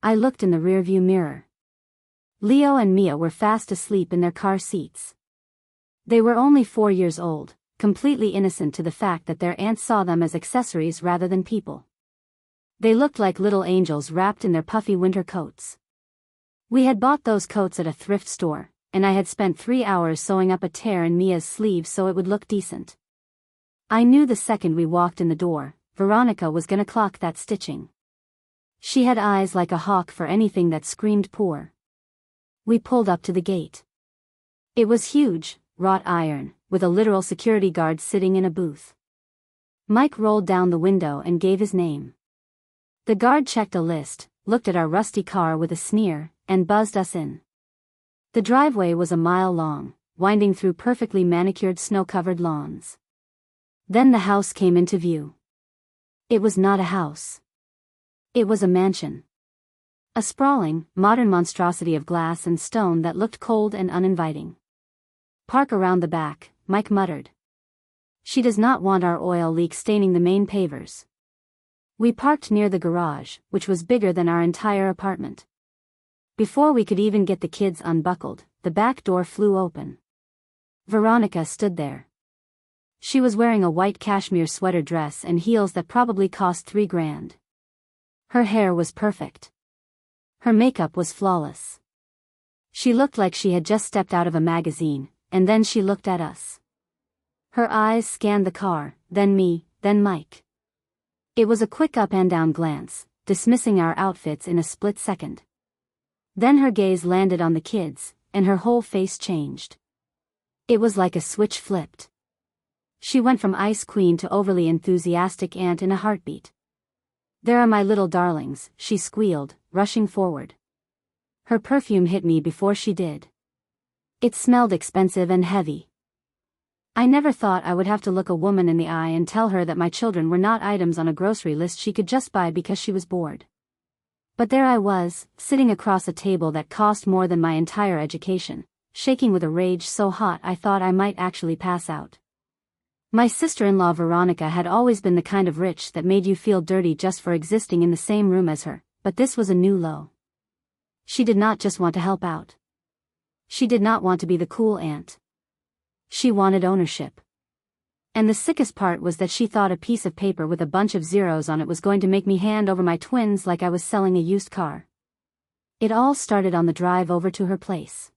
I looked in the rearview mirror. Leo and Mia were fast asleep in their car seats. They were only 4 years old, completely innocent to the fact that their aunt saw them as accessories rather than people. They looked like little angels wrapped in their puffy winter coats. We had bought those coats at a thrift store, and I had spent 3 hours sewing up a tear in Mia's sleeve so it would look decent. I knew the second we walked in the door, Veronica was gonna clock that stitching. She had eyes like a hawk for anything that screamed poor. We pulled up to the gate. It was huge, wrought iron, with a literal security guard sitting in a booth. Mike rolled down the window and gave his name. The guard checked a list, looked at our rusty car with a sneer, and buzzed us in. The driveway was a mile long, winding through perfectly manicured snow-covered lawns. Then the house came into view. It was not a house. It was a mansion. A sprawling, modern monstrosity of glass and stone that looked cold and uninviting. "Park around the back," Mike muttered. "She does not want our oil leak staining the main pavers." We parked near the garage, which was bigger than our entire apartment. Before we could even get the kids unbuckled, the back door flew open. Veronica stood there. She was wearing a white cashmere sweater dress and heels that probably cost $3,000. Her hair was perfect. Her makeup was flawless. She looked like she had just stepped out of a magazine, and then she looked at us. Her eyes scanned the car, then me, then Mike. It was a quick up and down glance, dismissing our outfits in a split second. Then her gaze landed on the kids, and her whole face changed. It was like a switch flipped. She went from ice queen to overly enthusiastic aunt in a heartbeat. "There are my little darlings," she squealed, rushing forward. Her perfume hit me before she did. It smelled expensive and heavy. I never thought I would have to look a woman in the eye and tell her that my children were not items on a grocery list she could just buy because she was bored. But there I was, sitting across a table that cost more than my entire education, shaking with a rage so hot I thought I might actually pass out. My sister-in-law Veronica had always been the kind of rich that made you feel dirty just for existing in the same room as her, but this was a new low. She did not just want to help out. She did not want to be the cool aunt. She wanted ownership. And the sickest part was that she thought a piece of paper with a bunch of zeros on it was going to make me hand over my twins like I was selling a used car. It all started on the drive over to her place.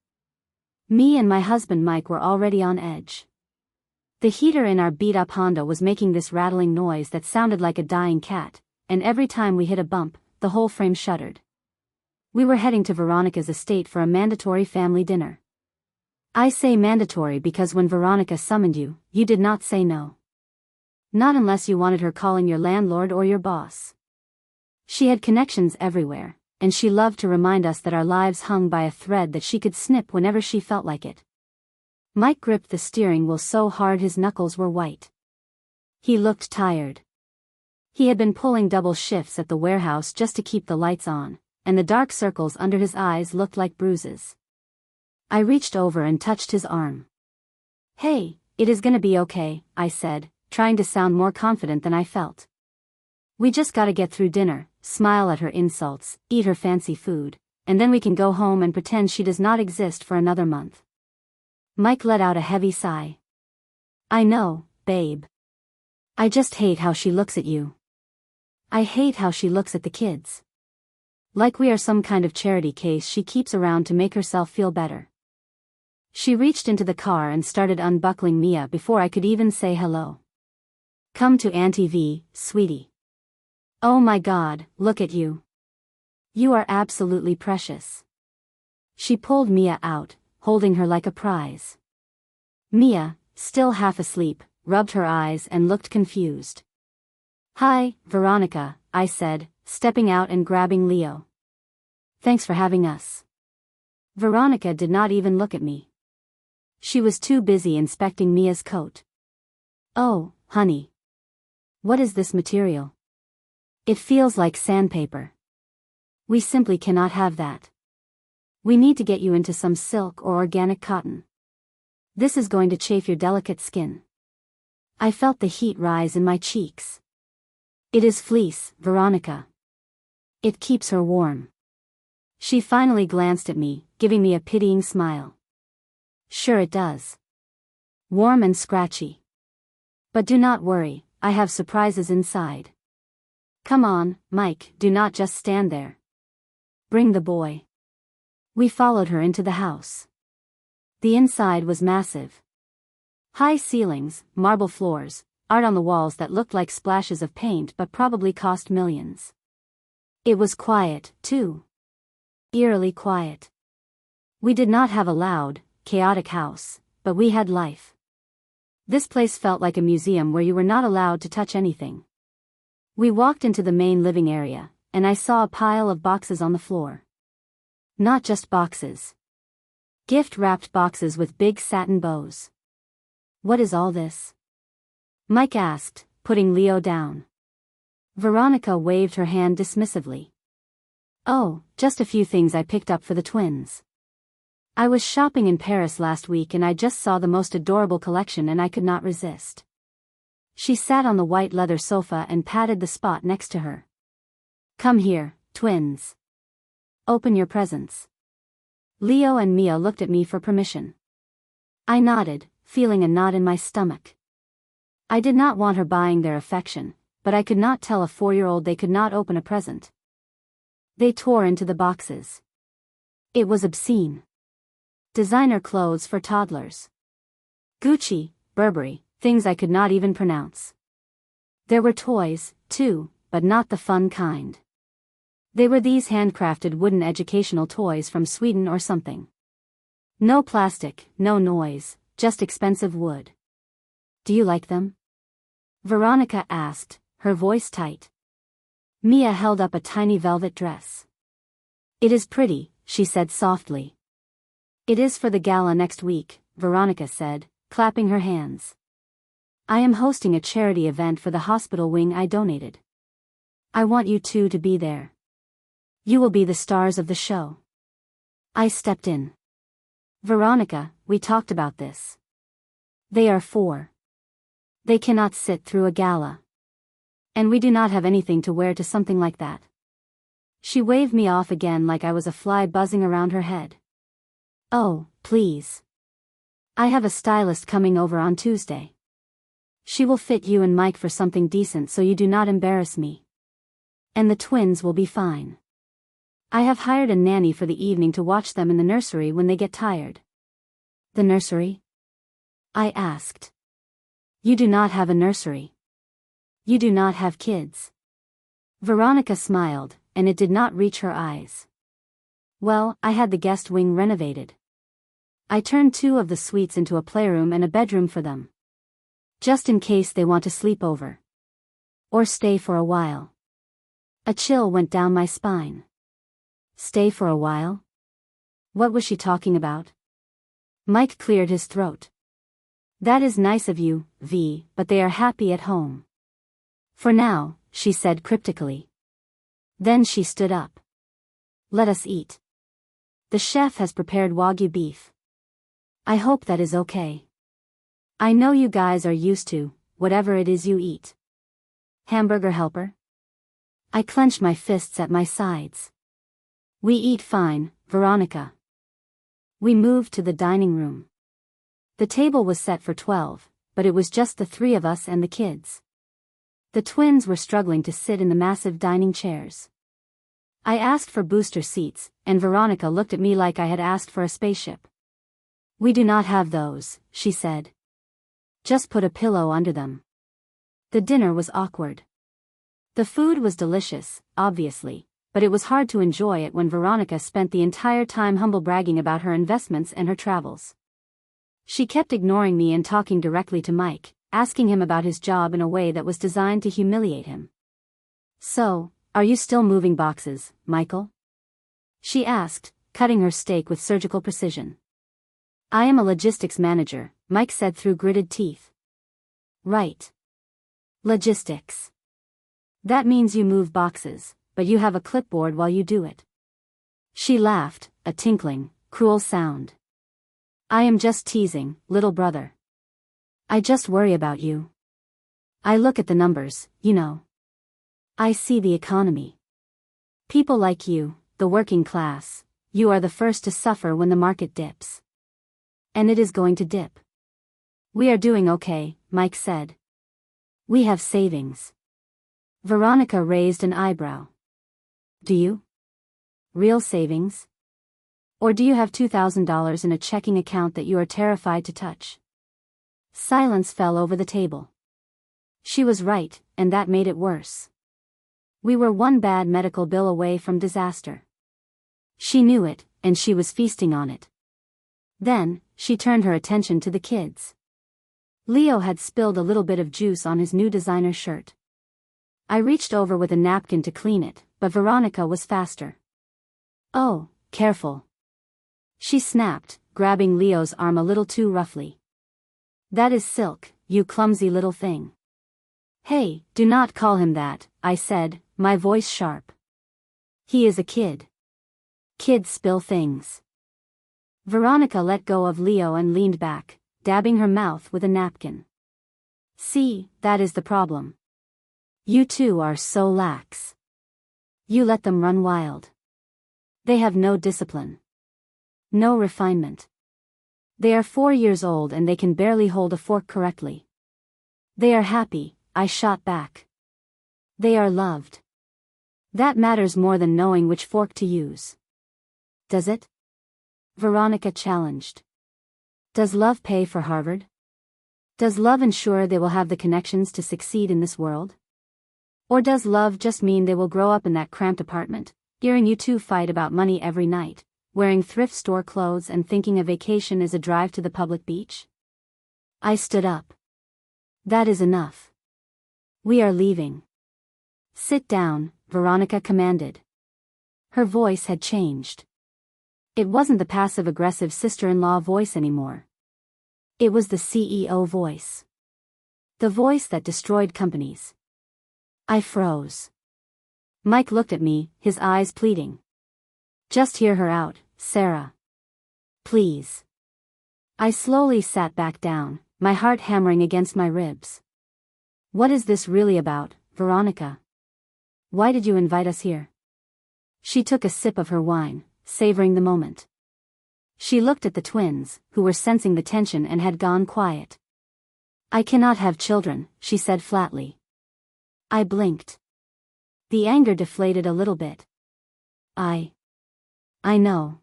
Me and my husband Mike were already on edge. The heater in our beat-up Honda was making this rattling noise that sounded like a dying cat, and every time we hit a bump, the whole frame shuddered. We were heading to Veronica's estate for a mandatory family dinner. I say mandatory because when Veronica summoned you, you did not say no. Not unless you wanted her calling your landlord or your boss. She had connections everywhere, and she loved to remind us that our lives hung by a thread that she could snip whenever she felt like it. Mike gripped the steering wheel so hard his knuckles were white. He looked tired. He had been pulling double shifts at the warehouse just to keep the lights on, and the dark circles under his eyes looked like bruises. I reached over and touched his arm. "Hey, it is gonna be okay," I said, trying to sound more confident than I felt. "We just gotta get through dinner, smile at her insults, eat her fancy food, and then we can go home and pretend she does not exist for another month." Mike let out a heavy sigh. "I know, babe. I just hate how she looks at you. I hate how she looks at the kids. Like we are some kind of charity case she keeps around to make herself feel better." She reached into the car and started unbuckling Mia before I could even say hello. "Come to Auntie V, sweetie. Oh my God, look at you. You are absolutely precious." She pulled Mia out, holding her like a prize. Mia, still half asleep, rubbed her eyes and looked confused. "Hi, Veronica," I said, stepping out and grabbing Leo. "Thanks for having us." Veronica did not even look at me. She was too busy inspecting Mia's coat. "Oh, honey. What is this material? It feels like sandpaper. We simply cannot have that. We need to get you into some silk or organic cotton. This is going to chafe your delicate skin." I felt the heat rise in my cheeks. "It is fleece, Veronica. It keeps her warm." She finally glanced at me, giving me a pitying smile. Sure it does. Warm and scratchy. But do not worry, I have surprises inside. Come on, Mike, do not just stand there. Bring the boy. We followed her into the house. The inside was massive. High ceilings, marble floors, art on the walls that looked like splashes of paint but probably cost millions. It was quiet, too. Eerily quiet. We did not have a loud, chaotic house, but we had life. This place felt like a museum where you were not allowed to touch anything. We walked into the main living area, and I saw a pile of boxes on the floor. Not just boxes. Gift-wrapped boxes with big satin bows. What is all this? Mike asked, putting Leo down. Veronica waved her hand dismissively. Oh, just a few things I picked up for the twins. I was shopping in Paris last week and I just saw the most adorable collection and I could not resist. She sat on the white leather sofa and patted the spot next to her. Come here, twins. Open your presents. Leo and Mia looked at me for permission. I nodded, feeling a knot in my stomach. I did not want her buying their affection, but I could not tell a 4-year-old they could not open a present. They tore into the boxes. It was obscene. Designer clothes for toddlers. Gucci, Burberry, things I could not even pronounce. There were toys, too, but not the fun kind. They were these handcrafted wooden educational toys from Sweden or something. No plastic, no noise, just expensive wood. Do you like them? Veronica asked, her voice tight. Mia held up a tiny velvet dress. It is pretty, she said softly. It is for the gala next week, Veronica said, clapping her hands. I am hosting a charity event for the hospital wing I donated. I want you two to be there. You will be the stars of the show. I stepped in. Veronica, we talked about this. They are 4. They cannot sit through a gala. And we do not have anything to wear to something like that. She waved me off again like I was a fly buzzing around her head. Oh, please. I have a stylist coming over on Tuesday. She will fit you and Mike for something decent so you do not embarrass me. And the twins will be fine. I have hired a nanny for the evening to watch them in the nursery when they get tired. The nursery? I asked. You do not have a nursery. You do not have kids. Veronica smiled, and it did not reach her eyes. Well, I had the guest wing renovated. I turned 2 of the suites into a playroom and a bedroom for them. Just in case they want to sleep over. Or stay for a while. A chill went down my spine. Stay for a while? What was she talking about? Mike cleared his throat. That is nice of you, V, but they are happy at home. For now, she said cryptically. Then she stood up. Let us eat. The chef has prepared Wagyu beef. I hope that is okay. I know you guys are used to, whatever it is you eat. Hamburger helper? I clenched my fists at my sides. We eat fine, Veronica. We moved to the dining room. The table was set for 12, but it was just the 3 of us and the kids. The twins were struggling to sit in the massive dining chairs. I asked for booster seats, and Veronica looked at me like I had asked for a spaceship. We do not have those, she said. Just put a pillow under them. The dinner was awkward. The food was delicious, obviously, but it was hard to enjoy it when Veronica spent the entire time humble bragging about her investments and her travels. She kept ignoring me and talking directly to Mike, asking him about his job in a way that was designed to humiliate him. So, are you still moving boxes, Michael? She asked, cutting her steak with surgical precision. I am a logistics manager, Mike said through gritted teeth. Right. Logistics. That means you move boxes, but you have a clipboard while you do it. She laughed, a tinkling, cruel sound. I am just teasing, little brother. I just worry about you. I look at the numbers, you know. I see the economy. People like you, the working class, you are the first to suffer when the market dips. And it is going to dip. We are doing okay, Mike said. We have savings. Veronica raised an eyebrow. Do you? Real savings? Or do you have $2,000 in a checking account that you are terrified to touch? Silence fell over the table. She was right, and that made it worse. We were one bad medical bill away from disaster. She knew it, and she was feasting on it. Then, she turned her attention to the kids. Leo had spilled a little bit of juice on his new designer shirt. I reached over with a napkin to clean it, but Veronica was faster. Oh, careful. She snapped, grabbing Leo's arm a little too roughly. That is silk, you clumsy little thing. Hey, do not call him that, I said, my voice sharp. He is a kid. Kids spill things. Veronica let go of Leo and leaned back, dabbing her mouth with a napkin. See, that is the problem. You two are so lax. You let them run wild. They have no discipline. No refinement. They are 4 years old and they can barely hold a fork correctly. They are happy, I shot back. They are loved. That matters more than knowing which fork to use. Does it? Veronica challenged. Does love pay for Harvard? Does love ensure they will have the connections to succeed in this world? Or does love just mean they will grow up in that cramped apartment, hearing you two fight about money every night, wearing thrift store clothes and thinking a vacation is a drive to the public beach? I stood up. That is enough. We are leaving. Sit down, Veronica commanded. Her voice had changed. It wasn't the passive-aggressive sister-in-law voice anymore. It was the CEO voice. The voice that destroyed companies. I froze. Mike looked at me, his eyes pleading. Just hear her out, Sarah. Please. I slowly sat back down, my heart hammering against my ribs. What is this really about, Veronica? Why did you invite us here? She took a sip of her wine, savoring the moment. She looked at the twins, who were sensing the tension and had gone quiet. I cannot have children, she said flatly. I blinked. The anger deflated a little bit. I know.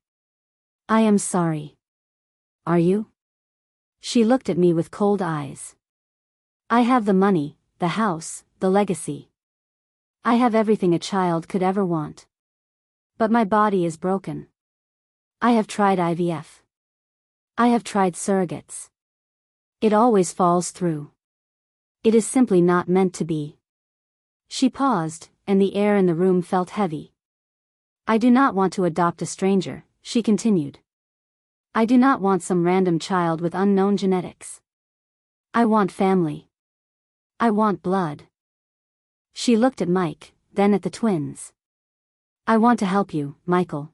I am sorry. Are you? She looked at me with cold eyes. I have the money, the house, the legacy. I have everything a child could ever want. But my body is broken. I have tried IVF. I have tried surrogates. It always falls through. It is simply not meant to be. She paused, and the air in the room felt heavy. I do not want to adopt a stranger, she continued. I do not want some random child with unknown genetics. I want family. I want blood. She looked at Mike, then at the twins. I want to help you, Michael.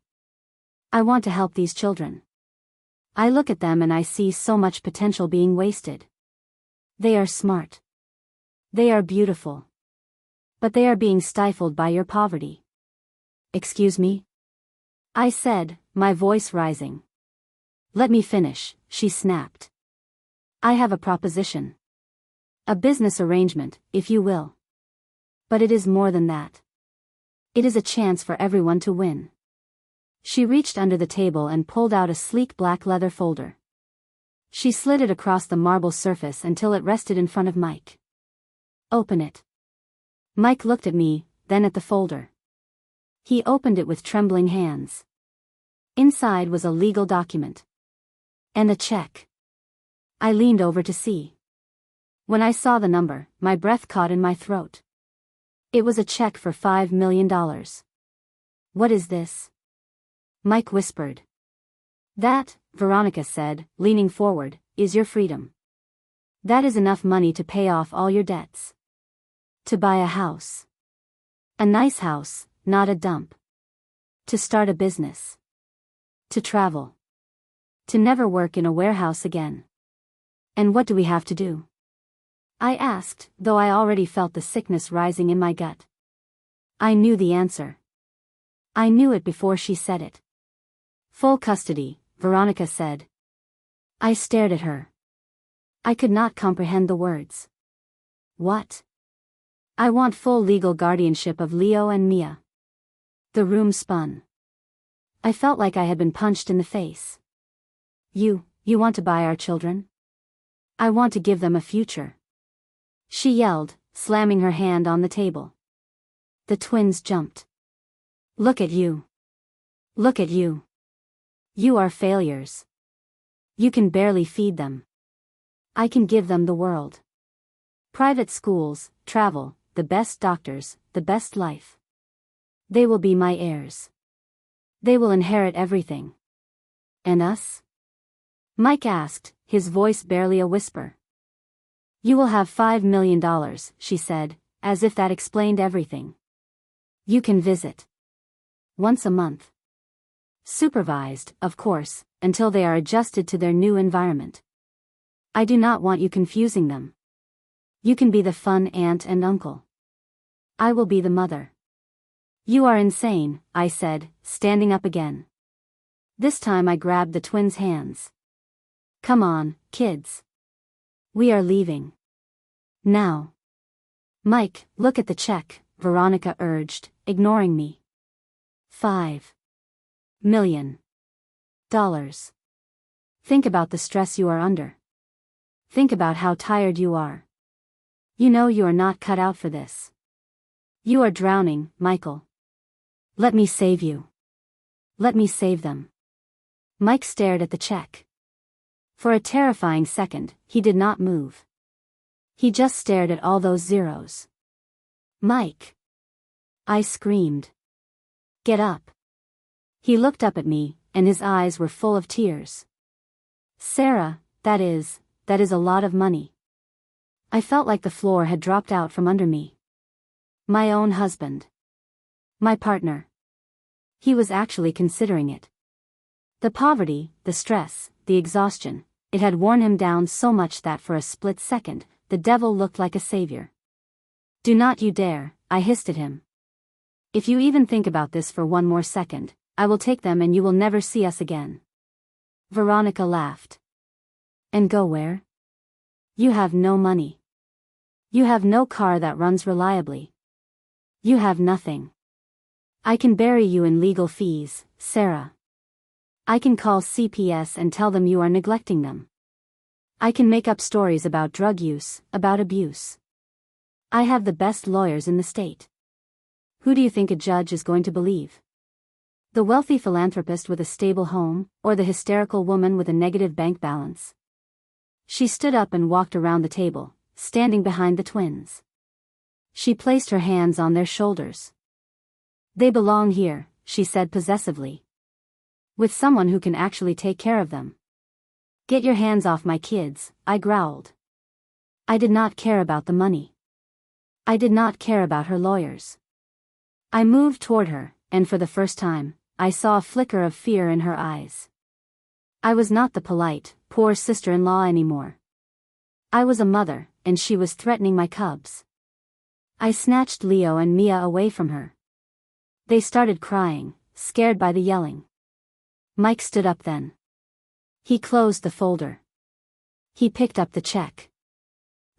I want to help these children. I look at them and I see so much potential being wasted. They are smart. They are beautiful. But they are being stifled by your poverty. Excuse me? I said, my voice rising. Let me finish, she snapped. I have a proposition. A business arrangement, if you will. But it is more than that. It is a chance for everyone to win. She reached under the table and pulled out a sleek black leather folder. She slid it across the marble surface until it rested in front of Mike. Open it. Mike looked at me, then at the folder. He opened it with trembling hands. Inside was a legal document. And a check. I leaned over to see. When I saw the number, my breath caught in my throat. It was a check for $5 million. What is this? Mike whispered. That, Veronica said, leaning forward, is your freedom. That is enough money to pay off all your debts. To buy a house. A nice house, not a dump. To start a business. To travel. To never work in a warehouse again. And what do we have to do? I asked, though I already felt the sickness rising in my gut. I knew the answer. I knew it before she said it. Full custody, Veronica said. I stared at her. I could not comprehend the words. What? I want full legal guardianship of Leo and Mia. The room spun. I felt like I had been punched in the face. You want to buy our children? I want to give them a future. She yelled, slamming her hand on the table. The twins jumped. Look at you. Look at you. You are failures. You can barely feed them. I can give them the world. Private schools, travel, the best doctors, the best life. They will be my heirs. They will inherit everything. And us? Mike asked, his voice barely a whisper. You will have $5 million, she said, as if that explained everything. You can visit. Once a month. Supervised, of course, until they are adjusted to their new environment. I do not want you confusing them. You can be the fun aunt and uncle. I will be the mother. You are insane, I said, standing up again. This time I grabbed the twins' hands. Come on, kids. We are leaving. Now. Mike, look at the check, Veronica urged, ignoring me. $5 million. Think about the stress you are under. Think about how tired you are. You know you are not cut out for this. You are drowning, Michael. Let me save you. Let me save them. Mike stared at the check. For a terrifying second, he did not move. He just stared at all those zeros. Mike! I screamed. Get up. He looked up at me, and his eyes were full of tears. Sarah, that is a lot of money. I felt like the floor had dropped out from under me. My own husband. My partner. He was actually considering it. The poverty, the stress, the exhaustion, it had worn him down so much that for a split second, the devil looked like a savior. Do not you dare, I hissed at him. If you even think about this for one more second, I will take them and you will never see us again. Veronica laughed. And go where? You have no money. You have no car that runs reliably. You have nothing. I can bury you in legal fees, Sarah. I can call CPS and tell them you are neglecting them. I can make up stories about drug use, about abuse. I have the best lawyers in the state. Who do you think a judge is going to believe? The wealthy philanthropist with a stable home, or the hysterical woman with a negative bank balance? She stood up and walked around the table, standing behind the twins. She placed her hands on their shoulders. They belong here, she said possessively. With someone who can actually take care of them. Get your hands off my kids, I growled. I did not care about the money. I did not care about her lawyers. I moved toward her, and for the first time, I saw a flicker of fear in her eyes. I was not the polite, poor sister-in-law anymore. I was a mother, and she was threatening my cubs. I snatched Leo and Mia away from her. They started crying, scared by the yelling. Mike stood up then. He closed the folder. He picked up the check.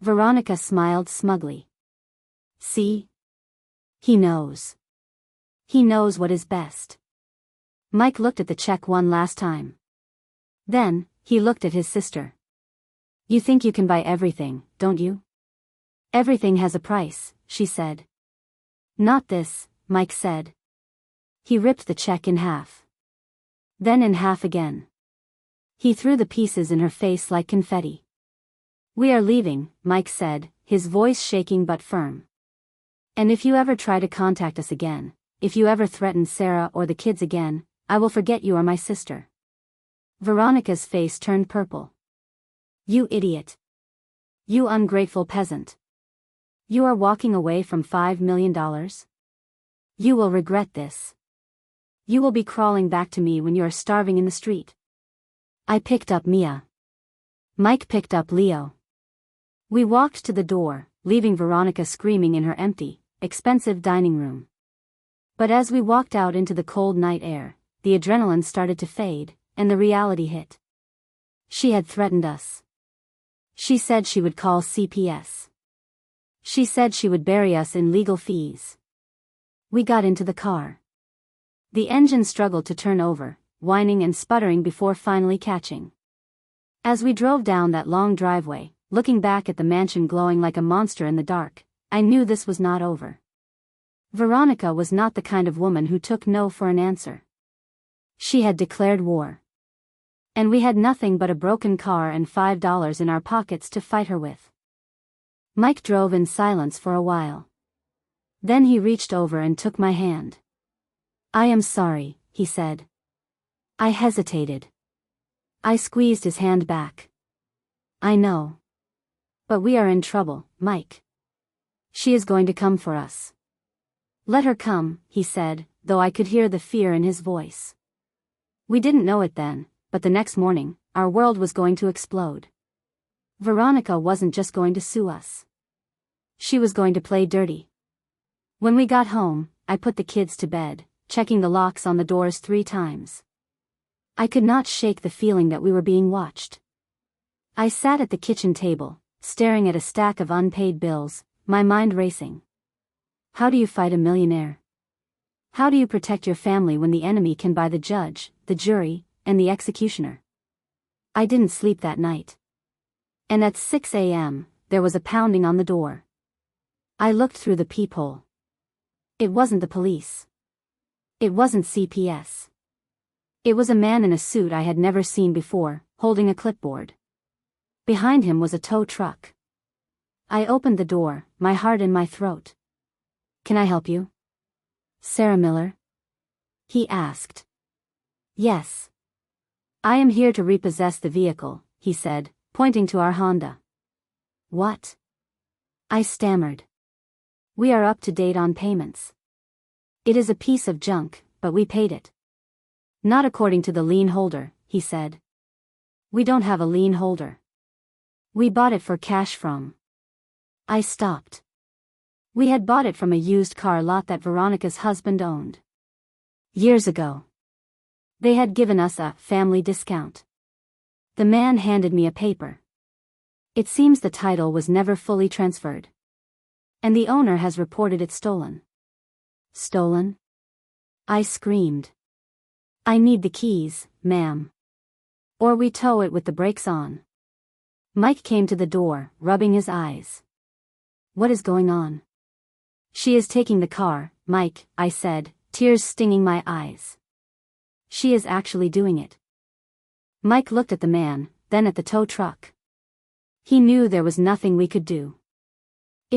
Veronica smiled smugly. See? He knows. He knows what is best. Mike looked at the check one last time. Then, he looked at his sister. You think you can buy everything, don't you? Everything has a price, she said. Not this, Mike said. He ripped the check in half. Then in half again. He threw the pieces in her face like confetti. We are leaving, Mike said, his voice shaking but firm. And if you ever try to contact us again, if you ever threaten Sarah or the kids again, I will forget you are my sister. Veronica's face turned purple. You idiot. You ungrateful peasant. You are walking away from $5 million? You will regret this. You will be crawling back to me when you are starving in the street. I picked up Mia. Mike picked up Leo. We walked to the door, leaving Veronica screaming in her empty, expensive dining room. But as we walked out into the cold night air, the adrenaline started to fade, and the reality hit. She had threatened us. She said she would call CPS. She said she would bury us in legal fees. We got into the car. The engine struggled to turn over, whining and sputtering before finally catching. As we drove down that long driveway, looking back at the mansion glowing like a monster in the dark, I knew this was not over. Veronica was not the kind of woman who took no for an answer. She had declared war. And we had nothing but a broken car and $5 in our pockets to fight her with. Mike drove in silence for a while. Then he reached over and took my hand. "I am sorry," he said. I hesitated. I squeezed his hand back. "I know. But we are in trouble, Mike. She is going to come for us." "Let her come," he said, though I could hear the fear in his voice. We didn't know it then, but the next morning, our world was going to explode. Veronica wasn't just going to sue us. She was going to play dirty. When we got home, I put the kids to bed, checking the locks on the doors 3 times. I could not shake the feeling that we were being watched. I sat at the kitchen table, staring at a stack of unpaid bills, my mind racing. How do you fight a millionaire? How do you protect your family when the enemy can buy the judge, the jury, and the executioner? I didn't sleep that night. And at 6 a.m., there was a pounding on the door. I looked through the peephole. It wasn't the police. It wasn't CPS. It was a man in a suit I had never seen before, holding a clipboard. Behind him was a tow truck. I opened the door, my heart in my throat. "Can I help you?" "Sarah Miller?" he asked. "Yes. I am here to repossess the vehicle," he said, pointing to our Honda. "What?" I stammered. "We are up to date on payments. It is a piece of junk, but we paid it." "Not according to the lien holder," he said. "We don't have a lien holder. We bought it for cash from." I stopped. We had bought it from a used car lot that Veronica's husband owned. Years ago. They had given us a family discount. The man handed me a paper. "It seems the title was never fully transferred. And the owner has reported it stolen." "Stolen?" I screamed. "I need the keys, ma'am. Or we tow it with the brakes on." Mike came to the door, rubbing his eyes. "What is going on?" "She is taking the car, Mike," I said, tears stinging my eyes. "She is actually doing it." Mike looked at the man, then at the tow truck. He knew there was nothing we could do.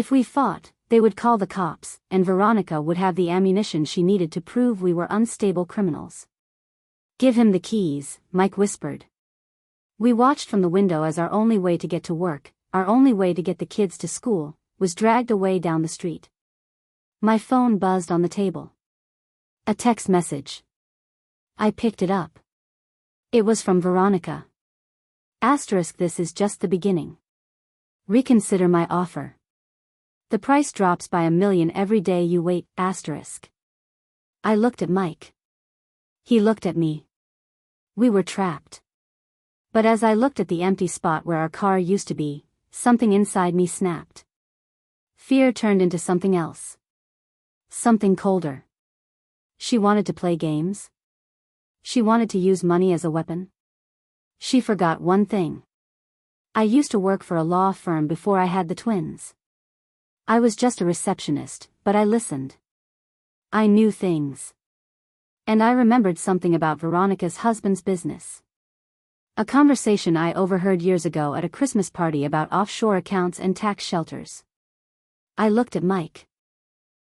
If we fought, they would call the cops, and Veronica would have the ammunition she needed to prove we were unstable criminals. "Give him the keys," Mike whispered. We watched from the window as our only way to get to work, our only way to get the kids to school, was dragged away down the street. My phone buzzed on the table. A text message. I picked it up. It was from Veronica. *, "This is just the beginning. Reconsider my offer. The price drops by $1 million every day you wait, *. I looked at Mike. He looked at me. We were trapped. But as I looked at the empty spot where our car used to be, something inside me snapped. Fear turned into something else. Something colder. She wanted to play games. She wanted to use money as a weapon. She forgot one thing. I used to work for a law firm before I had the twins. I was just a receptionist, but I listened. I knew things. And I remembered something about Veronica's husband's business. A conversation I overheard years ago at a Christmas party about offshore accounts and tax shelters. I looked at Mike.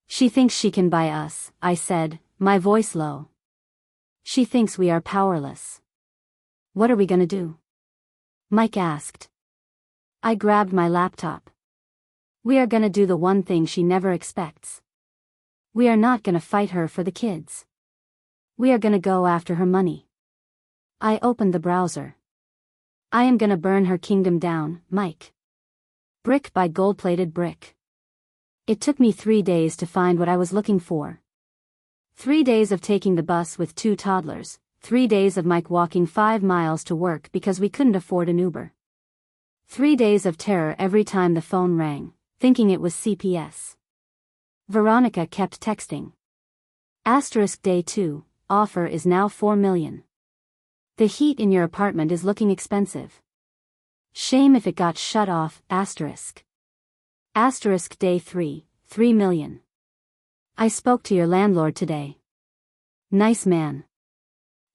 "She thinks she can buy us," I said, my voice low. "She thinks we are powerless." "What are we gonna do?" Mike asked. I grabbed my laptop. "We are gonna do the one thing she never expects. We are not gonna fight her for the kids. We are gonna go after her money." I opened the browser. "I am gonna burn her kingdom down, Mike. Brick by gold-plated brick." It took me 3 days to find what I was looking for. 3 days of taking the bus with 2 toddlers, 3 days of Mike walking 5 miles to work because we couldn't afford an Uber. 3 days of terror every time the phone rang, thinking it was CPS. Veronica kept texting. Day 2, offer is now $4 million. The heat in your apartment is looking expensive. Shame if it got shut off, Day 3, $3 million. I spoke to your landlord today. Nice man.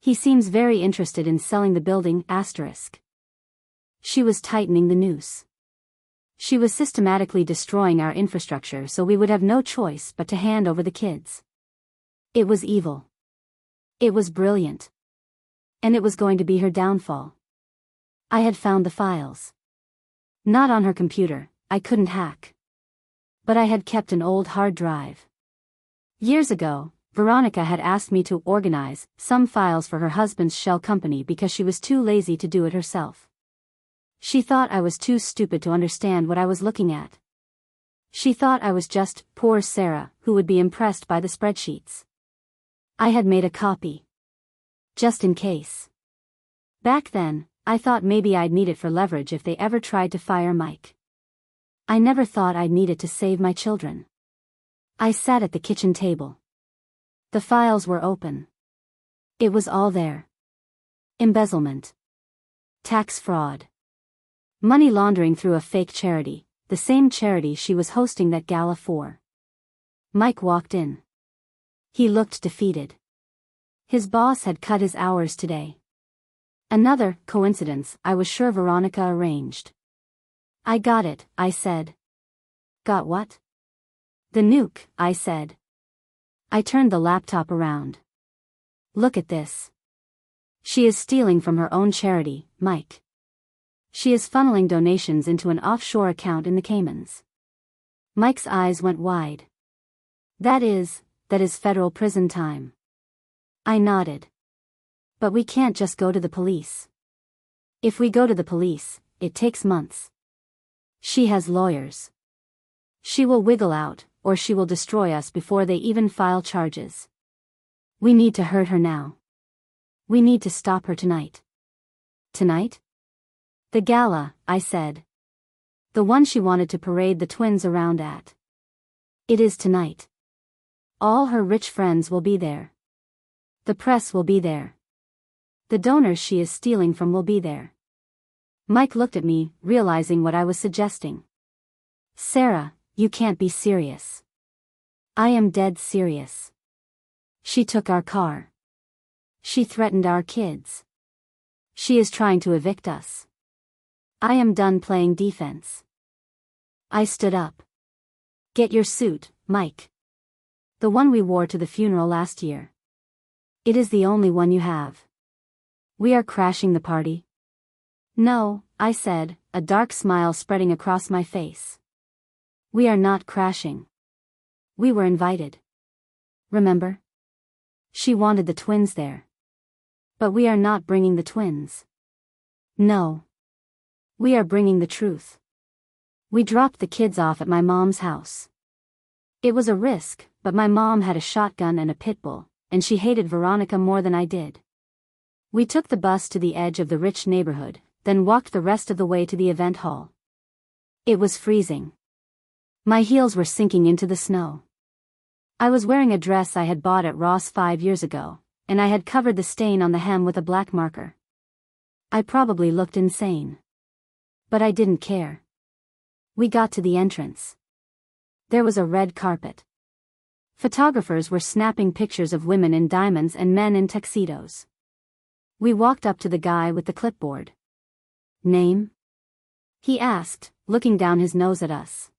He seems very interested in selling the building, She was tightening the noose. She was systematically destroying our infrastructure so we would have no choice but to hand over the kids. It was evil. It was brilliant. And it was going to be her downfall. I had found the files. Not on her computer, I couldn't hack. But I had kept an old hard drive. Years ago, Veronica had asked me to organize some files for her husband's shell company because she was too lazy to do it herself. She thought I was too stupid to understand what I was looking at. She thought I was just poor Sarah who would be impressed by the spreadsheets. I had made a copy. Just in case. Back then, I thought maybe I'd need it for leverage if they ever tried to fire Mike. I never thought I'd need it to save my children. I sat at the kitchen table. The files were open. It was all there. Embezzlement. Tax fraud. Money laundering through a fake charity, the same charity she was hosting that gala for. Mike walked in. He looked defeated. His boss had cut his hours today. Another coincidence I was sure Veronica arranged. I got it, I said. Got what? The nuke, I said. I turned the laptop around. Look at this. She is stealing from her own charity, Mike. She is funneling donations into an offshore account in the Caymans. Mike's eyes went wide. That is federal prison time. I nodded. But we can't just go to the police. If we go to the police, it takes months. She has lawyers. She will wiggle out, or she will destroy us before they even file charges. We need to hurt her now. We need to stop her tonight. Tonight? The gala, I said. The one she wanted to parade the twins around at. It is tonight. All her rich friends will be there. The press will be there. The donors she is stealing from will be there. Mike looked at me, realizing what I was suggesting. Sarah, you can't be serious. I am dead serious. She took our car. She threatened our kids. She is trying to evict us. I am done playing defense. I stood up. Get your suit, Mike. The one we wore to the funeral last year. It is the only one you have. We are crashing the party. No, I said, a dark smile spreading across my face. We are not crashing. We were invited. Remember? She wanted the twins there. But we are not bringing the twins. No. We are bringing the truth. We dropped the kids off at my mom's house. It was a risk, but my mom had a shotgun and a pit bull, and she hated Veronica more than I did. We took the bus to the edge of the rich neighborhood, then walked the rest of the way to the event hall. It was freezing. My heels were sinking into the snow. I was wearing a dress I had bought at Ross 5 years ago, and I had covered the stain on the hem with a black marker. I probably looked insane. But I didn't care. We got to the entrance. There was a red carpet. Photographers were snapping pictures of women in diamonds and men in tuxedos. We walked up to the guy with the clipboard. Name? He asked, looking down his nose at us.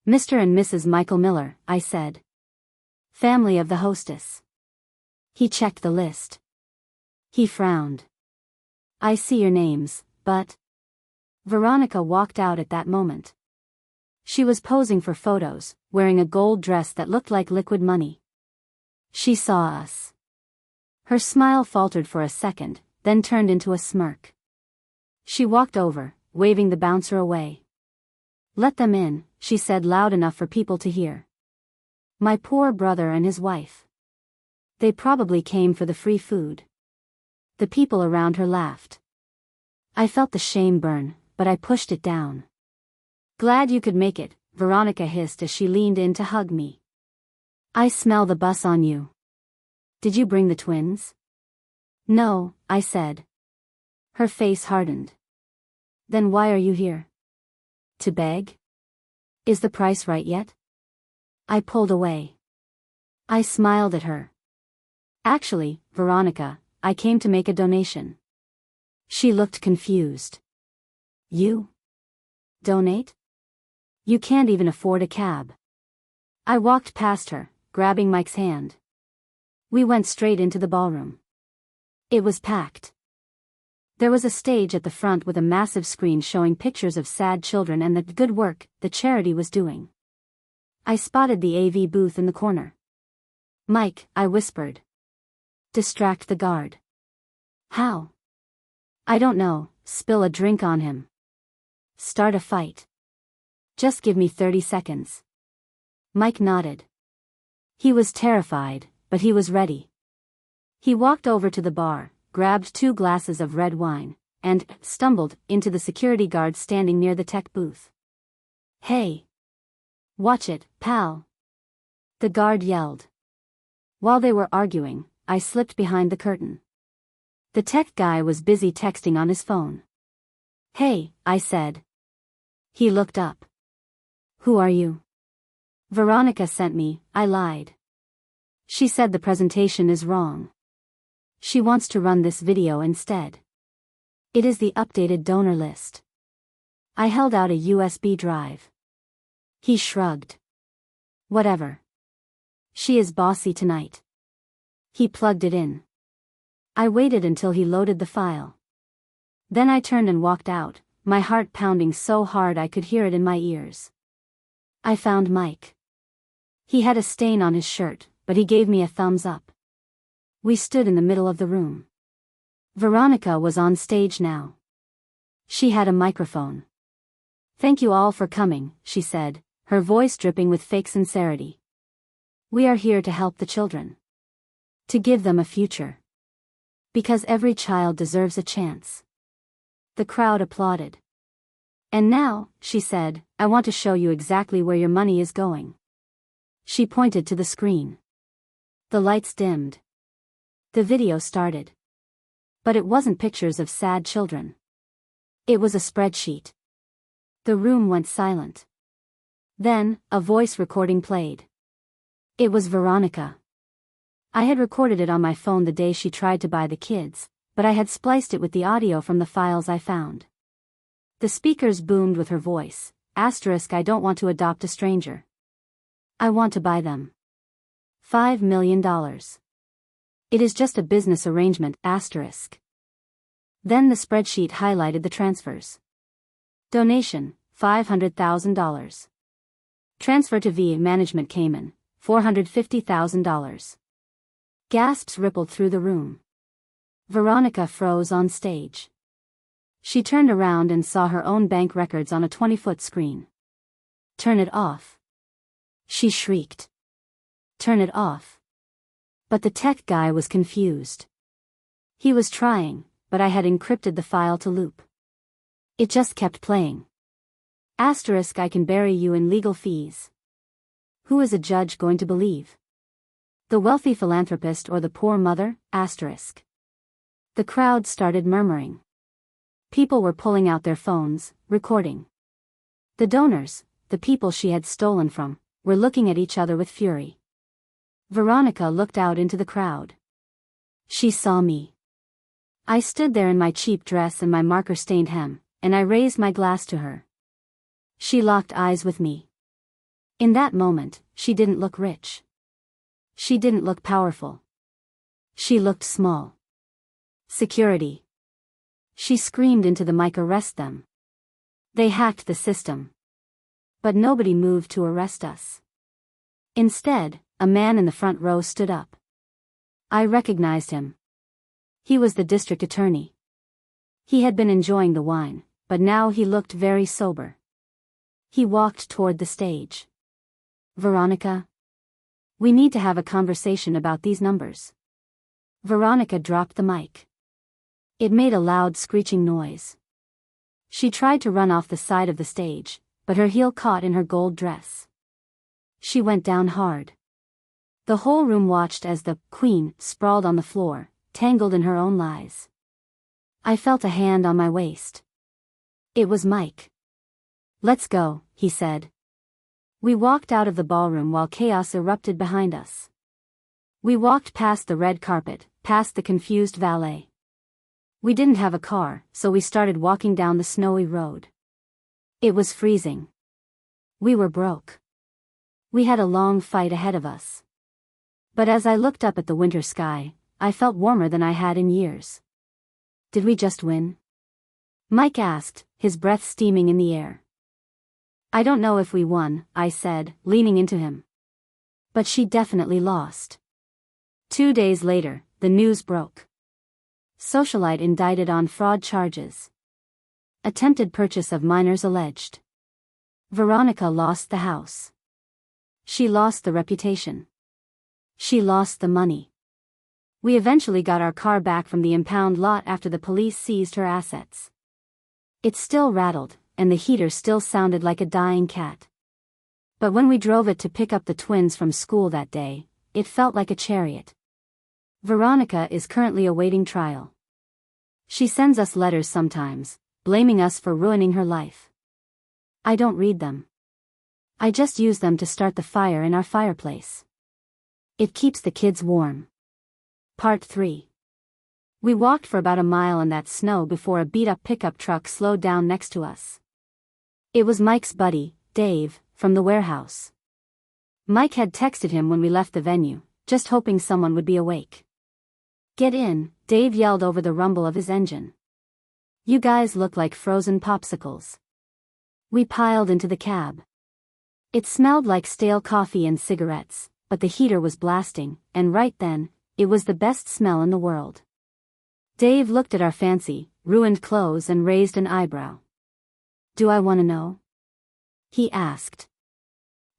Mr. and Mrs. Michael Miller, I said. Family of the hostess. He checked the list. He frowned. I see your names, but... Veronica walked out at that moment. She was posing for photos, wearing a gold dress that looked like liquid money. She saw us. Her smile faltered for a second, then turned into a smirk. She walked over, waving the bouncer away. Let them in, she said loud enough for people to hear. My poor brother and his wife. They probably came for the free food. The people around her laughed. I felt the shame burn, but I pushed it down. Glad you could make it, Veronica hissed as she leaned in to hug me. I smell the bus on you. Did you bring the twins? No, I said. Her face hardened. Then why are you here? To beg? Is the price right yet? I pulled away. I smiled at her. Actually, Veronica, I came to make a donation. She looked confused. You? Donate? You can't even afford a cab. I walked past her, grabbing Mike's hand. We went straight into the ballroom. It was packed. There was a stage at the front with a massive screen showing pictures of sad children and the good work the charity was doing. I spotted the AV booth in the corner. Mike, I whispered. Distract the guard. How? I don't know, spill a drink on him. Start a fight. Just give me 30 seconds. Mike nodded. He was terrified, but he was ready. He walked over to the bar, grabbed 2 glasses of red wine, and stumbled into the security guard standing near the tech booth. Hey! Watch it, pal! The guard yelled. While they were arguing, I slipped behind the curtain. The tech guy was busy texting on his phone. Hey, I said. He looked up. Who are you? Veronica sent me, I lied. She said the presentation is wrong. She wants to run this video instead. It is the updated donor list. I held out a USB drive. He shrugged. Whatever. She is bossy tonight. He plugged it in. I waited until he loaded the file. Then I turned and walked out, my heart pounding so hard I could hear it in my ears. I found Mike. He had a stain on his shirt, but he gave me a thumbs up. We stood in the middle of the room. Veronica was on stage now. She had a microphone. Thank you all for coming, she said, her voice dripping with fake sincerity. We are here to help the children. To give them a future. Because every child deserves a chance. The crowd applauded. And now, she said, I want to show you exactly where your money is going. She pointed to the screen. The lights dimmed. The video started. But it wasn't pictures of sad children. It was a spreadsheet. The room went silent. Then, a voice recording played. It was Veronica. I had recorded it on my phone the day she tried to buy the kids, but I had spliced it with the audio from the files I found. The speakers boomed with her voice, I don't want to adopt a stranger. I want to buy them. $5 million. It is just a business arrangement, Then the spreadsheet highlighted the transfers. Donation, $500,000. Transfer to VA Management Cayman, $450,000. Gasps rippled through the room. Veronica froze on stage. She turned around and saw her own bank records on a 20-foot screen. Turn it off. She shrieked. Turn it off. But the tech guy was confused. He was trying, but I had encrypted the file to loop. It just kept playing. I can bury you in legal fees. Who is a judge going to believe? The wealthy philanthropist or the poor mother? The crowd started murmuring. People were pulling out their phones, recording. The donors, the people she had stolen from, were looking at each other with fury. Veronica looked out into the crowd. She saw me. I stood there in my cheap dress and my marker-stained hem, and I raised my glass to her. She locked eyes with me. In that moment, she didn't look rich. She didn't look powerful. She looked small. Security. She screamed into the mic, arrest them. They hacked the system. But nobody moved to arrest us. Instead, a man in the front row stood up. I recognized him. He was the district attorney. He had been enjoying the wine, but now he looked very sober. He walked toward the stage. Veronica? We need to have a conversation about these numbers. Veronica dropped the mic. It made a loud screeching noise. She tried to run off the side of the stage, but her heel caught in her gold dress. She went down hard. The whole room watched as the Queen sprawled on the floor, tangled in her own lies. I felt a hand on my waist. It was Mike. "Let's go," he said. We walked out of the ballroom while chaos erupted behind us. We walked past the red carpet, past the confused valet. We didn't have a car, so we started walking down the snowy road. It was freezing. We were broke. We had a long fight ahead of us. But as I looked up at the winter sky, I felt warmer than I had in years. Did we just win? Mike asked, his breath steaming in the air. I don't know if we won, I said, leaning into him. But she definitely lost. 2 days later, the news broke. Socialite indicted on fraud charges. Attempted purchase of minors alleged. Veronica lost the house. She lost the reputation. She lost the money. We eventually got our car back from the impound lot after the police seized her assets. It still rattled, and the heater still sounded like a dying cat. But when we drove it to pick up the twins from school that day, it felt like a chariot. Veronica is currently awaiting trial. She sends us letters sometimes, blaming us for ruining her life. I don't read them. I just use them to start the fire in our fireplace. It keeps the kids warm. Part 3. We walked for about a mile in that snow before a beat-up pickup truck slowed down next to us. It was Mike's buddy, Dave, from the warehouse. Mike had texted him when we left the venue, just hoping someone would be awake. "Get in," Dave yelled over the rumble of his engine. "You guys look like frozen popsicles." We piled into the cab. It smelled like stale coffee and cigarettes, but the heater was blasting, and right then, it was the best smell in the world. Dave looked at our fancy, ruined clothes and raised an eyebrow. "Do I want to know?" he asked.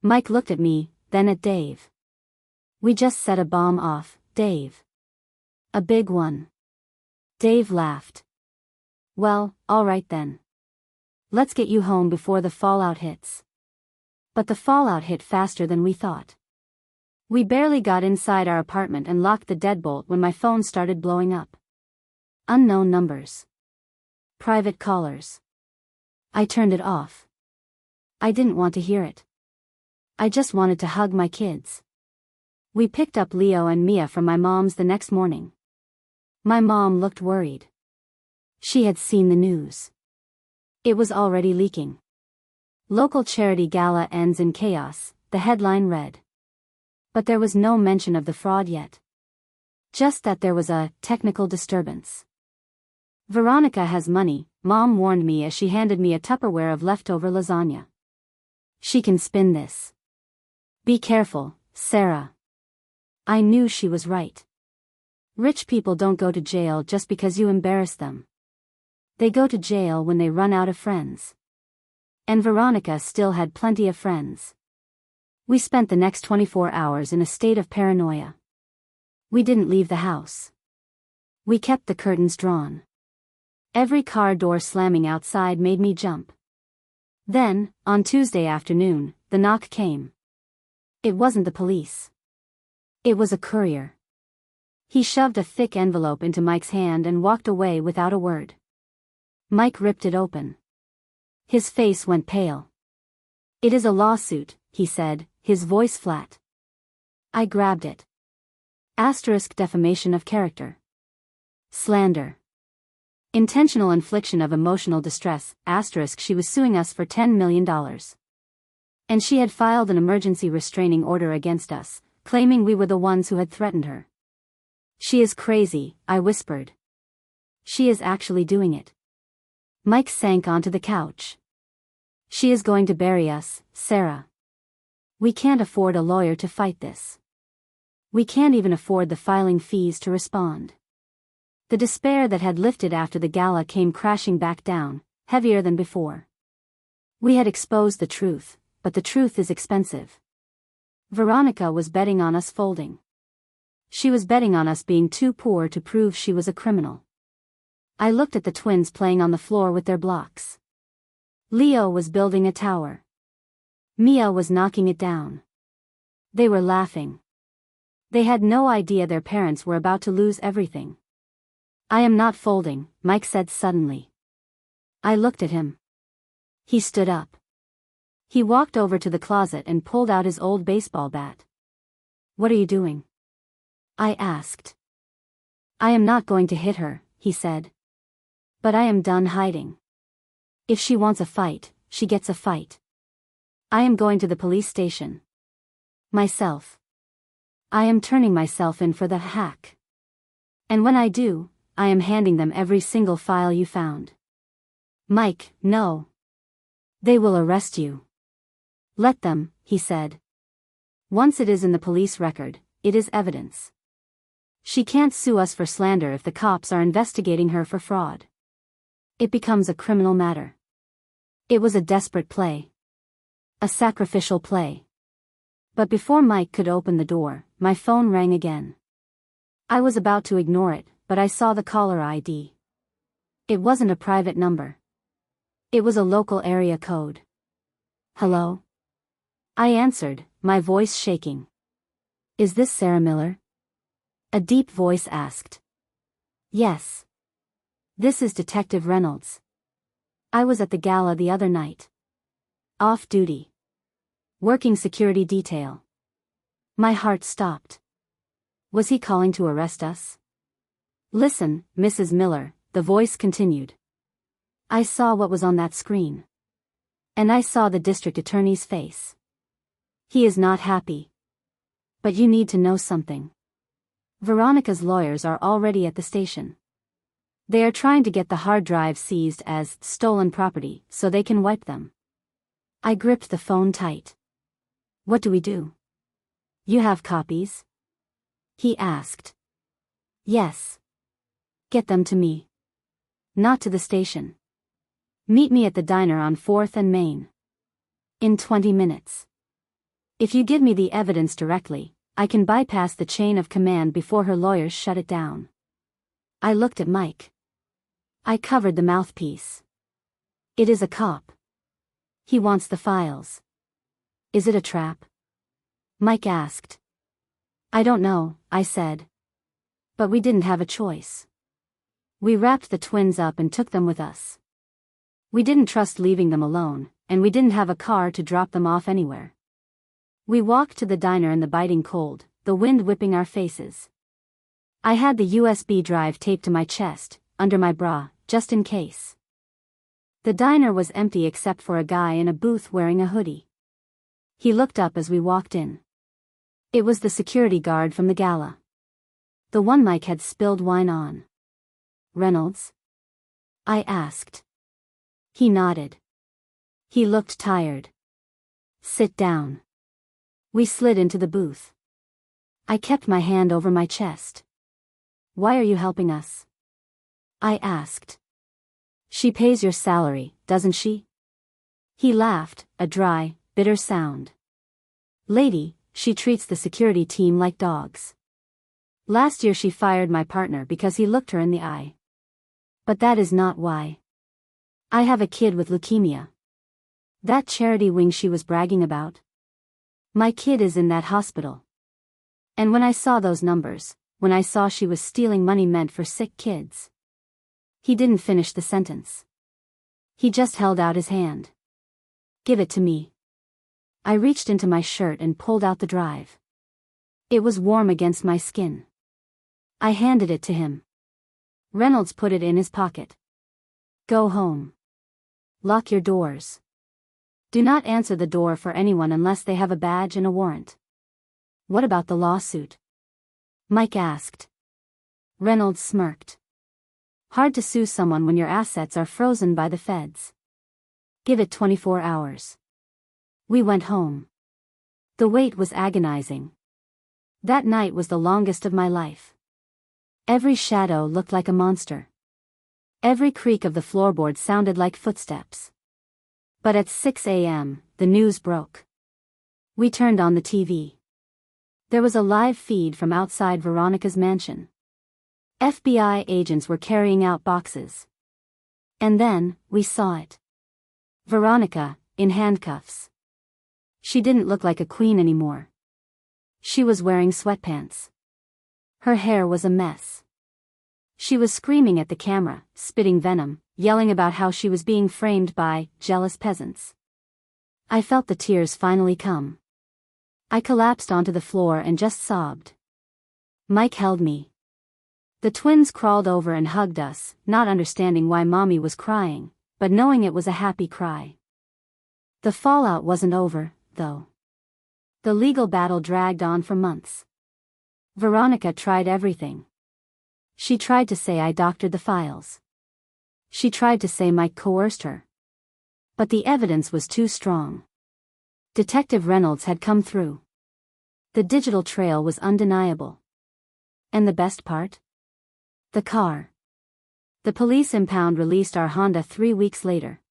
Mike looked at me, then at Dave. "We just set a bomb off, Dave. A big one." Dave laughed. "Well, all right then. Let's get you home before the fallout hits." But the fallout hit faster than we thought. We barely got inside our apartment and locked the deadbolt when my phone started blowing up. Unknown numbers. Private callers. I turned it off. I didn't want to hear it. I just wanted to hug my kids. We picked up Leo and Mia from my mom's the next morning. My mom looked worried. She had seen the news. It was already leaking. Local charity gala ends in chaos, the headline read. But there was no mention of the fraud yet. Just that there was a technical disturbance. Veronica has money, Mom warned me as she handed me a Tupperware of leftover lasagna. She can spin this. Be careful, Sarah. I knew she was right. Rich people don't go to jail just because you embarrass them. They go to jail when they run out of friends. And Veronica still had plenty of friends. We spent the next 24 hours in a state of paranoia. We didn't leave the house. We kept the curtains drawn. Every car door slamming outside made me jump. Then, on Tuesday afternoon, the knock came. It wasn't the police. It was a courier. He shoved a thick envelope into Mike's hand and walked away without a word. Mike ripped it open. His face went pale. "It is a lawsuit," he said, his voice flat. I grabbed it. Asterisk defamation of character. Slander. Intentional infliction of emotional distress, asterisk she was suing us for $10 million. And she had filed an emergency restraining order against us, claiming we were the ones who had threatened her. She is crazy, I whispered. She is actually doing it. Mike sank onto the couch. She is going to bury us, Sarah. We can't afford a lawyer to fight this. We can't even afford the filing fees to respond. The despair that had lifted after the gala came crashing back down, heavier than before. We had exposed the truth, but the truth is expensive. Veronica was betting on us folding. She was betting on us being too poor to prove she was a criminal. I looked at the twins playing on the floor with their blocks. Leo was building a tower. Mia was knocking it down. They were laughing. They had no idea their parents were about to lose everything. "I am not folding," Mike said suddenly. I looked at him. He stood up. He walked over to the closet and pulled out his old baseball bat. "What are you doing?" I asked. "I am not going to hit her," he said. "But I am done hiding. If she wants a fight, she gets a fight. I am going to the police station. Myself. I am turning myself in for the hack. And when I do, I am handing them every single file you found." "Mike, no. They will arrest you." "Let them," he said. "Once it is in the police record, it is evidence. She can't sue us for slander if the cops are investigating her for fraud. It becomes a criminal matter." It was a desperate play. A sacrificial play. But before Mike could open the door, my phone rang again. I was about to ignore it, but I saw the caller ID. It wasn't a private number. It was a local area code. "Hello?" I answered, my voice shaking. "Is this Sarah Miller?" A deep voice asked. "Yes. This is Detective Reynolds. I was at the gala the other night. Off duty. Working security detail." My heart stopped. Was he calling to arrest us? "Listen, Mrs. Miller," the voice continued. "I saw what was on that screen. And I saw the district attorney's face. He is not happy. But you need to know something. Veronica's lawyers are already at the station. They are trying to get the hard drive seized as stolen property so they can wipe them." I gripped the phone tight. "What do we do?" "You have copies?" he asked. "Yes." "Get them to me." "Not to the station. Meet me at the diner on 4th and Main. In 20 minutes. If you give me the evidence directly, I can bypass the chain of command before her lawyers shut it down." I looked at Mike. I covered the mouthpiece. "It is a cop. He wants the files." "Is it a trap?" Mike asked. "I don't know," I said. But we didn't have a choice. We wrapped the twins up and took them with us. We didn't trust leaving them alone, and we didn't have a car to drop them off anywhere. We walked to the diner in the biting cold, the wind whipping our faces. I had the USB drive taped to my chest, under my bra, just in case. The diner was empty except for a guy in a booth wearing a hoodie. He looked up as we walked in. It was the security guard from the gala. The one Mike had spilled wine on. "Reynolds?" I asked. He nodded. He looked tired. "Sit down." We slid into the booth. I kept my hand over my chest. "Why are you helping us?" I asked. "She pays your salary, doesn't she?" He laughed, a dry, bitter sound. "Lady, she treats the security team like dogs. Last year she fired my partner because he looked her in the eye. But that is not why. I have a kid with leukemia. That charity wing she was bragging about. My kid is in that hospital. And when I saw those numbers, when I saw she was stealing money meant for sick kids." He didn't finish the sentence. He just held out his hand. "Give it to me." I reached into my shirt and pulled out the drive. It was warm against my skin. I handed it to him. Reynolds put it in his pocket. "Go home. Lock your doors. Do not answer the door for anyone unless they have a badge and a warrant." "What about the lawsuit?" Mike asked. Reynolds smirked. "Hard to sue someone when your assets are frozen by the feds. Give it 24 hours. We went home. The wait was agonizing. That night was the longest of my life. Every shadow looked like a monster. Every creak of the floorboard sounded like footsteps. But at 6 a.m., the news broke. We turned on the TV. There was a live feed from outside Veronica's mansion. FBI agents were carrying out boxes. And then, we saw it. Veronica, in handcuffs. She didn't look like a queen anymore. She was wearing sweatpants. Her hair was a mess. She was screaming at the camera, spitting venom, yelling about how she was being framed by jealous peasants. I felt the tears finally come. I collapsed onto the floor and just sobbed. Mike held me. The twins crawled over and hugged us, not understanding why Mommy was crying, but knowing it was a happy cry. The fallout wasn't over, though. The legal battle dragged on for months. Veronica tried everything. She tried to say I doctored the files. She tried to say Mike coerced her. But the evidence was too strong. Detective Reynolds had come through. The digital trail was undeniable. And the best part? The car. The police impound released our Honda 3 weeks later.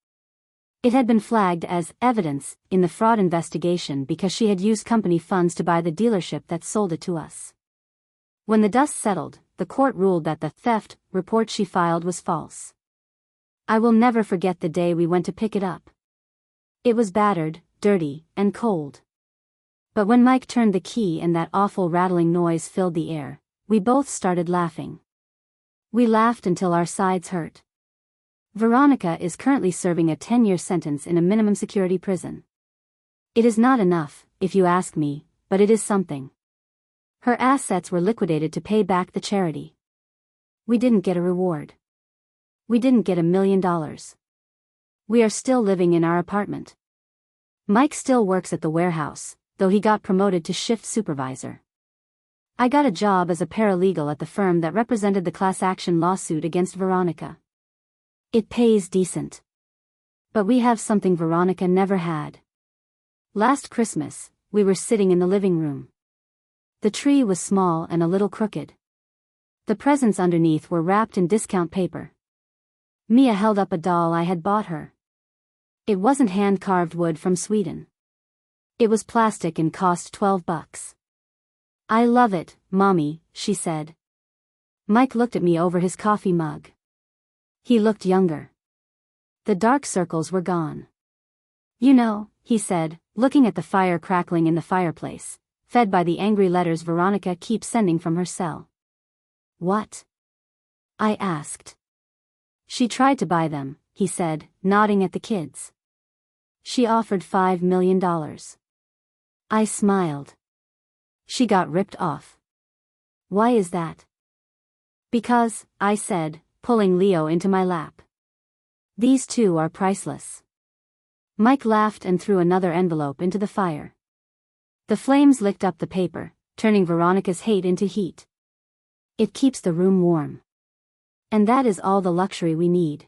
It had been flagged as evidence in the fraud investigation because she had used company funds to buy the dealership that sold it to us. When the dust settled, the court ruled that the theft report she filed was false. I will never forget the day we went to pick it up. It was battered, dirty, and cold. But when Mike turned the key and that awful rattling noise filled the air, we both started laughing. We laughed until our sides hurt. Veronica is currently serving a 10-year sentence in a minimum security prison. It is not enough, if you ask me, but it is something. Her assets were liquidated to pay back the charity. We didn't get a reward. We didn't get $1 million. We are still living in our apartment. Mike still works at the warehouse, though he got promoted to shift supervisor. I got a job as a paralegal at the firm that represented the class action lawsuit against Veronica. It pays decent. But we have something Veronica never had. Last Christmas, we were sitting in the living room. The tree was small and a little crooked. The presents underneath were wrapped in discount paper. Mia held up a doll I had bought her. It wasn't hand-carved wood from Sweden. It was plastic and cost $12. I love it, Mommy, she said. Mike looked at me over his coffee mug. He looked younger. The dark circles were gone. You know, he said, looking at the fire crackling in the fireplace, fed by the angry letters Veronica keeps sending from her cell. What? I asked. She tried to buy them, he said, nodding at the kids. She offered $5 million. I smiled. She got ripped off. Why is that? Because, I said, pulling Leo into my lap. These two are priceless. Mike laughed and threw another envelope into the fire. The flames licked up the paper, turning Veronica's hate into heat. It keeps the room warm. And that is all the luxury we need.